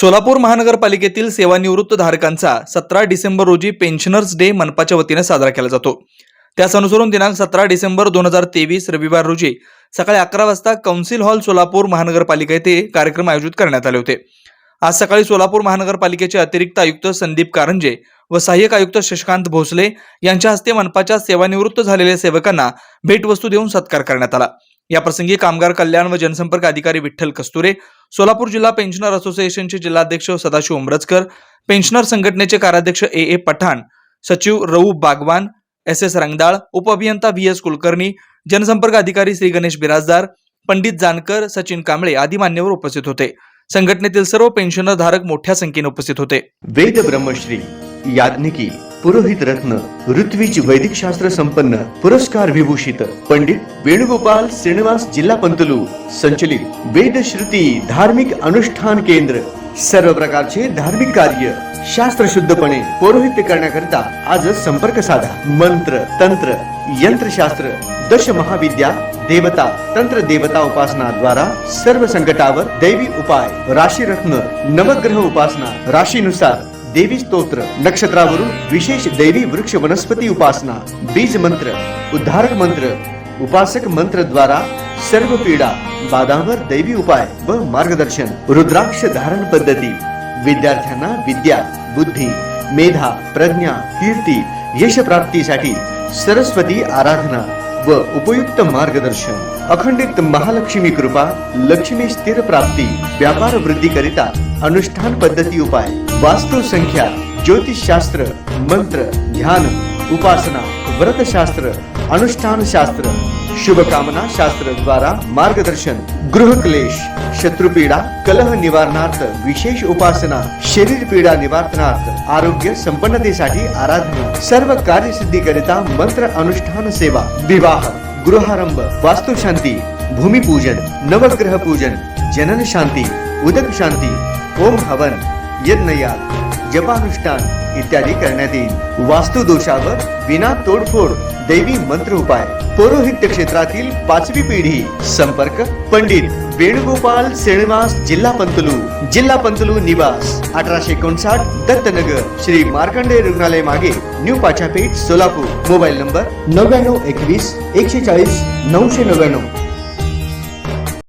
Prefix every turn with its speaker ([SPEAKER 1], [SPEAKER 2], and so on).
[SPEAKER 1] सोलापूर महानगरपालिकेतील सेवानिवृत्त धारकांचा 17 डिसेंबर रोजी पेन्शनर्स डे मनपाच्या वतीने साजरा केला जातो। त्यास अनुसरून दिनांक 17 डिसेंबर 2023 रविवार रोजी सकाळी 11 वाजता कौन्सिल हॉल सोलापूर महानगरपालिका येथे कार्यक्रम आयोजित करण्यात आले होते। आज सकाळी सोलापूर महानगरपालिकेचे अतिरिक्त आयुक्त संदीप कारंजे व सहाय्यक आयुक्त शशिकांत भोसले यांच्या हस्ते मनपाच्या सेवानिवृत्त झालेल्या सेवकांना भेटवस्तू देऊन सत्कार करण्यात आला। या प्रसंगी कामगार कल्याण व जनसंपर्क अधिकारी विठ्ठल कस्तुरे, सोलापूर जिल्हा पेन्शनर असोसिएशनचे जिल्हाध्यक्ष सदाशिव उमरजकर, पेन्शनर संघटनेचे कार्याध्यक्ष ए पठाण, सचिव रऊ बागवान, SS रंगदाळ, उपअभियंता VS कुलकर्णी, जनसंपर्क अधिकारी श्री गणेश बिराजदार, पंडित जानकर, सचिन कांबळे आदी मान्यवर उपस्थित होते। संघटनेतील सर्व पेन्शनर धारक मोठ्या संख्येने उपस्थित होते।
[SPEAKER 2] वेद ब्रह्मश्री याज्ञिकी पुरोहित रत्न ऋत्विज वैदिक शास्त्र संपन्न पुरस्कार विभूषित पंडित वेणुगोपाल श्रीनिवास जिल्हा पंतलू संचलित वेद श्रुती धार्मिक अनुष्ठान केंद्र सर्व प्रकारचे धार्मिक कार्य शास्त्र शुद्धपणे पौरोहित्य करण्याकरिता आजच संपर्क साधा। मंत्र तंत्र यंत्रशास्त्र दश महाविद्या देवता तंत्र देवता उपासना द्वारा सर्व संकटावर दैवी उपाय, राशी रत्न नवग्रह उपासना, राशीनुसार देवी स्तोत्र, नक्षत्रावरून विशेष दैवी वृक्ष वनस्पती उपासना, बीज मंत्र, उद्धारक मंत्र, उपासक मंत्र द्वारा सर्व पीडा बाधांवर दैवी उपाय व मार्गदर्शन, रुद्राक्ष धारण पद्धती, विद्यार्थ्यांना विद्या बुद्धी मेधा प्रज्ञा कीर्ती यश प्राप्तीसाठी सरस्वती आराधना व उपयुक्त मार्गदर्शन, अखंडित महालक्ष्मी कृपा, लक्ष्मी स्थिर प्राप्ती, व्यापार वृद्धी करिता अनुष्ठान पद्धती उपाय, वास्तु संख्या, ज्योतिष शास्त्र, मंत्र ध्यान उपासना, व्रत शास्त्र, अनुष्ठान शास्त्र, शुभकामना शास्त्र द्वारा मार्गदर्शन, गृह क्लेश, शत्रुपीडा कलह निवारणार्थ विशेष उपासना, शरीर पीडा निवारणार्थ आरोग्य संपन्नतेसाठी आराधना, सर्व कार्यसिद्धी करिता मंत्र अनुष्ठान सेवा, विवाह गृहारंभ, वास्तुशांती, भूमिपूजन, नवग्रह पूजन, जनन शांती, उदक शांती, ओम हवन, यज्ञयाग, जपानुष्ठान इत्यादी करण्यात येईल। वास्तु दोषावर विना तोडफोड दैवी मंत्र उपाय, पौरोहित्य क्षेत्रातील 5वी पिढी। संपर्क पंडित वेणुगोपाल श्रीनिवास जिल्हा पंतलू निवास 1859 दत्तनगर श्री मार्कंडेय रुग्णालय मागे new Pachhapeth Solapur. Mobile number 9921 140 999।